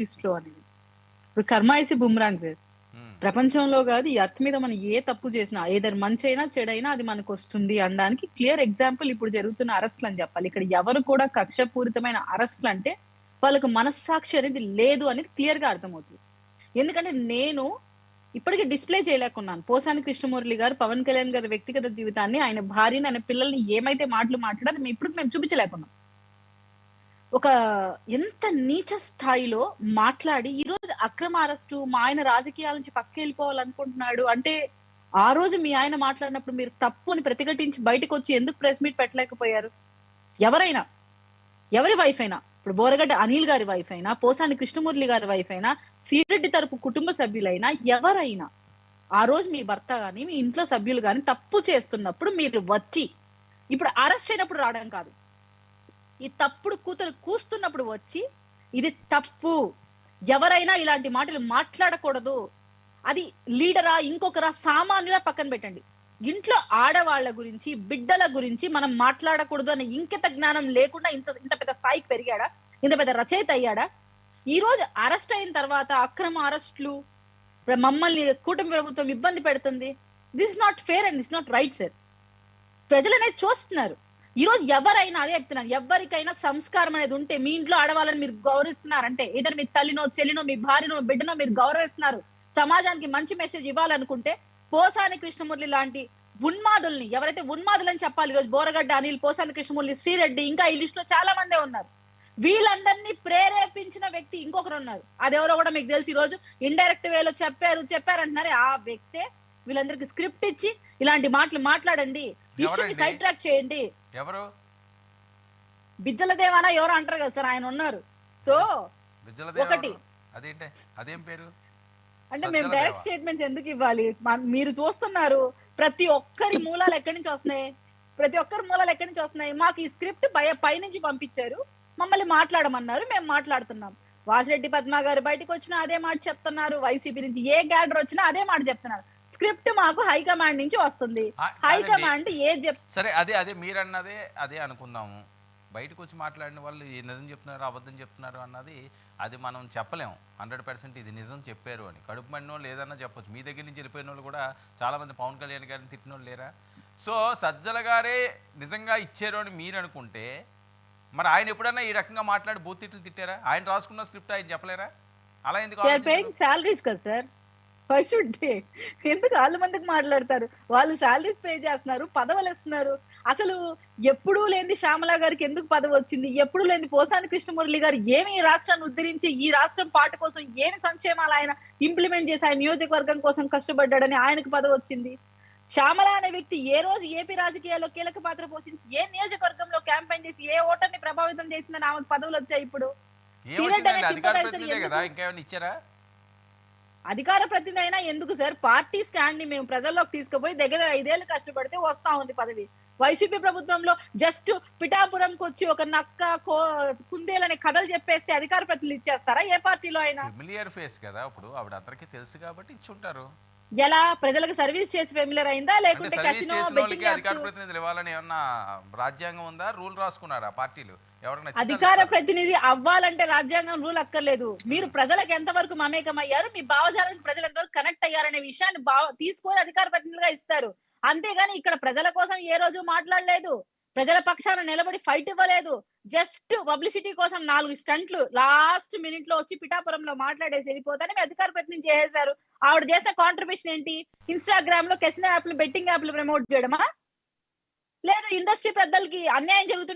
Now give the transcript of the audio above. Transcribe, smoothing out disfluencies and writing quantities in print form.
List లో అనేది. ఇప్పుడు కర్మాయిసి బుమ్రాంగ్ సార్. హ్మ్. ప్రపంచంలో గాదు ఈ ఎర్త్ మీద మనం ఏ తప్పు చేసినా ఐదర్ మంచైనా, చెడైనా అది మనకొస్తుంది అనడానికి క్లియర్ ఎగ్జాంపుల్ ఇప్పుడు జరుగుతున్న అరెస్ట్‌లని జెప్పాలి. ఇక్కడ ఎవరు కూడా కక్షపూరితమైన అరెస్ట్‌లంటే వాళ్ళకి మనస్సాక్షి అనేది లేదు అనేది క్లియర్‌గా అర్థమవుతుంది. ఎందుకంటే నేను ఇప్పటికి డిస్‌ప్లే చేయలేకున్నాను. పోసాని కృష్ణమురళి గారు, పవన్ కళ్యాణ్ గారి వ్యక్తిగత జీవితాన్ని, ఆయన భార్యని, ఆయన పిల్లల్ని ఏమైతే మాటలు మాట్లాడారో ఇప్పటికి మేము చూపించలేకున్నాం. ఒక ఎంత నీచ స్థాయిలో మాట్లాడి, ఈరోజు అక్రమ అరెస్టు, మా ఆయన రాజకీయాల నుంచి పక్కకెళ్ళిపోవాలనుకుంటున్నాడు అంటే, ఆ రోజు మీ ఆయన మాట్లాడినప్పుడు మీరు తప్పు అని ప్రతిఘటించి బయటకొచ్చి ఎందుకు ప్రెస్ మీట్ పెట్టలేకపోయారు? ఎవరైనా, ఎవరి వైఫ్ అయినా, ఇప్పుడు బోరగడ్డ అనిల్ గారి వైఫ్ అయినా, పోసాని కృష్ణమురళి గారి వైఫ్ అయినా, శ్రీరెడ్డి తరపు కుటుంబ సభ్యులైనా, ఎవరైనా, ఆ రోజు మీ భర్త గాని, మీ ఇంట్లో సభ్యులు గాని తప్పు చేస్తున్నప్పుడు మీరు వచ్చి, ఇప్పుడు అరెస్ట్ అయినప్పుడు రావడం కాదు. ఈ తప్పుడు కూతలు కూస్తున్నప్పుడు వచ్చి, ఇది తప్పు. ఎవరైనా ఇలాంటి మాటలు మాట్లాడకూడదు. అది లీడరా, ఇంకొకరా, సామాన్యులా పక్కన పెట్టండి. ఇంట్లో ఆడవాళ్ళ గురించి, బిడ్డల గురించి మనం మాట్లాడకూడదు అనే ఇంకిత జ్ఞానం లేకుండా ఇంత ఇంత పెద్ద స్థాయికి పెరిగాడా? ఇంత పెద్ద రచయిత అయ్యాడా? ఈరోజు అరెస్ట్ అయిన తర్వాత అక్రమ అరెస్ట్‌లు, మమ్మల్ని కూటమి ప్రభుత్వం ఇబ్బంది పెడుతుంది. This is not fair and this not right sir. ప్రజలనేది చూస్తున్నారు. ఈరోజు ఎవరైనా అదే చెప్తున్నాను. ఎవ్వరికైనా సంస్కారం అనేది ఉంటే మీ ఇంట్లో ఆడవాళ్ళని మీరు గౌరవిస్తున్నారంటే, ఏదైనా మీ తల్లినో, చెల్లినో, మీ భార్యనో, బిడ్డనో మీరు గౌరవిస్తున్నారు. సమాజానికి మంచి మెసేజ్ ఇవ్వాలనుకుంటే, పోసాని కృష్ణమురళి లాంటి ఉన్మాదుల్ని ఎవరైతే ఉన్మాదులని చెప్పాలి. ఈరోజు బోరగడ్డ అనిల్, పోసాని కృష్ణమురళి, శ్రీరెడ్డి ఇంకా ఈ లిస్ట్‌లో చాలా మందే ఉన్నారు. వీళ్ళందరినీ ప్రేరేపించిన వ్యక్తి ఇంకొకరున్నారు. అదెవరో కూడా మీకు తెలుసు. ఈరోజు ఇండైరెక్ట్ వేలో చెప్పారంటున్నారే ఆ వ్యక్తే వీళ్ళందరికి స్క్రిప్ట్ ఇచ్చి ఇలాంటి మాటలు మాట్లాడండి. ఇష్యూని ఎవరండి? సైడ్ ట్రాక్ చేయండి. ఎవరు? బిజ్జల దేవానా ఎవరో అంటారు కదా సార్, ఆయన ఉన్నారు. సో బిజ్జల దేవ ఒకటి ఎవరు? అదేంటి? అదేం పేరు? అంటే మేము సజ్జల దేవ. డైరెక్ట్ స్టేట్మెంట్స్ ఎందుకు ఇవ్వాలి? మీరు చూస్తున్నారు ప్రతి ఒక్కరి మూలాలు ఎక్కడి నుంచి వస్తున్నాయి? ప్రతి ఒక్కరి మూలాలు ఎక్కడి నుంచి వస్తున్నాయి? మాకు ఈ స్క్రిప్ట్ పైనుంచి పంపించారు. మమ్మల్ని మాట్లాడమన్నారు. మేము మాట్లాడుతున్నాం. వాసిరెడ్డి పద్మ గారు బయటకొచ్చినా అదే మాట చెప్తున్నారు. వైసీపీ నుంచి ఏ క్యాడర్ వచ్చినా అదే మాట చెప్తున్నారు. స్క్రిప్ట్ మాకు హైకమాండ్ నుంచి వస్తుంది. కాదండి. హైకమాండ్ ఏది సరే అదే మీరన్నదే అదే అనుకుందాము. బయటకొచ్చి మాట్లాడిన వాళ్ళు ఈ నిజం చెప్తున్నారు, అబద్ధం చెప్తున్నారు అన్నది అది మనం చెప్పలేం. 100% ఇది నిజం చెప్పారు అని. కడుపు మండినోళ్ళు ఏదన్నా చెప్పొచ్చు. మీ దగ్గర నుంచి వెళ్ళిపోయినోళ్ళు కూడా చాలామంది పవన్ కళ్యాణ్ గారిని తిట్టినోళ్ళు లేరా? సో సజ్జల గారే నిజంగా ఇచ్చారు అని మీరు అనుకుంటే, మరి ఆయన ఎప్పుడన్నా ఈ రకంగా మాట్లాడి బూత్ తిట్లు తిట్టారా? ఆయన రాసుకున్న స్క్రిప్ట్ ఆయన చెప్పలేరా? అలా ఎందుకు దే ఆర్ పేయింగ్ సాలరీస్ కదా సార్. Why should they? ఎందుకు ఆళ్ళ మందికి మాట్లాడతారు? వాళ్ళు సాలరీస్ పే చేస్తున్నారు. పదవులిస్తున్నారు. అసలు ఎప్పుడూ లేనిది శ్యామల గారికి ఎందుకు పదవొచ్చింది? ఎప్పుడూ లేనిది పోసాని కృష్ణమురళి గారు ఏమి ఈ రాష్ట్రాన్ని ఉద్ధరించి, ఈ రాష్ట్రం పాటు కోసం ఏమి సంక్షేమాలు ఆయన ఇంప్లిమెంట్ చేసి, ఆయన నియోజకవర్గం కోసం కష్టపడ్డాడని ఆయనకు పదవొచ్చింది? శ్యామల అనే వ్యక్తి ఏ రోజు ఏపీ రాజకీయాల్లో కీలక పాత్ర పోషించి, ఏ నియోజకవర్గంలో క్యాంపెయిన్ చేసి, ఏ ఓటర్‌ని ప్రభావితం చేసిందని ఆమెకు పదవులొచ్చాయి ఇప్పుడు? శ్రీరెడ్డి అనే ఏమొచ్చిందండి? అధికార సింపథైజర్ ప్రతినిధే ఎందుకు? కదా, ఇంకేమైనా ఇచ్చారా? అధికార ప్రతినిధి అయినా ఎందుకు సార్? పార్టీ స్టాండ్‌ని మేము ప్రజల్లోకి తీసుకుపోయి దగ్గర 5 ఏళ్లు కష్టపడితే వస్తా ఉంది పదవి. వైసీపీ ప్రభుత్వంలో జస్ట్ పిఠాపురంకొచ్చి ఒక నక్క, కుందేలనే కథలు చెప్పేస్తే అధికార ప్రతినిధులు ఇచ్చేస్తారా? ఏ పార్టీలో అయినా? ఫెమిలియర్ ఫేస్ కదా, ఇప్పుడు ఆవిడ అందరికీ తెలుసు కాబట్టి ఇచ్చుంటారు. ఎలా? ప్రజలకు సర్వీస్ చేసి ఫెమిలియర్ అయిందా? అంటే లేకుంటే సర్వీస్ కసినో, చేసిన వాళ్ళకి బెట్టింగ్ అధికార యాప్స్? ప్రతినిధులు ఇవ్వాలని ఏమన్నా రాజ్యాంగం ఉందా? రూల్ రాసుకున్నారా పార్టీలు? ఎవరికి నచ్చితే వాళ్ళు అధికార ఇస్తారు. ప్రతినిధి అవ్వాలంటే రాజ్యాంగం రూల్ అక్కర్లేదు. మీరు ప్రజలకు ఎంతవరకు మమేకమయ్యారు? మీ భావజాలానికి ప్రజలు ఎంతవరకు కనెక్ట్ అయ్యారనే విషయాన్ని తీసుకొని అధికార ప్రతినిధులుగా ఇస్తారు. అంతేగాని ఇక్కడ ప్రజల కోసం ఏ రోజు మాట్లాడలేదు. ప్రజల పక్షాన నిలబడి ఫైట్ ఇవ్వలేదు. జస్ట్ పబ్లిసిటీ కోసం 4 స్టంట్లు లాస్ట్ మినిట్‌లో వచ్చి పిఠాపురంలో మాట్లాడేసి ఎళ్ళిపోతానే మీ అధికార ప్రతినిధి చేసేసారు. ఆవిడ చేసిన కాంట్రిబ్యూషన్ ఏంటి? ఇన్‌స్టాగ్రామ్‌లో కెసినో యాప్‌లు, బెట్టింగ్ యాప్‌లు ప్రమోట్ చేయడమా? లేదు ఇండస్ట్రీ పెద్దలకి అన్యాయం జరుగుతుంటే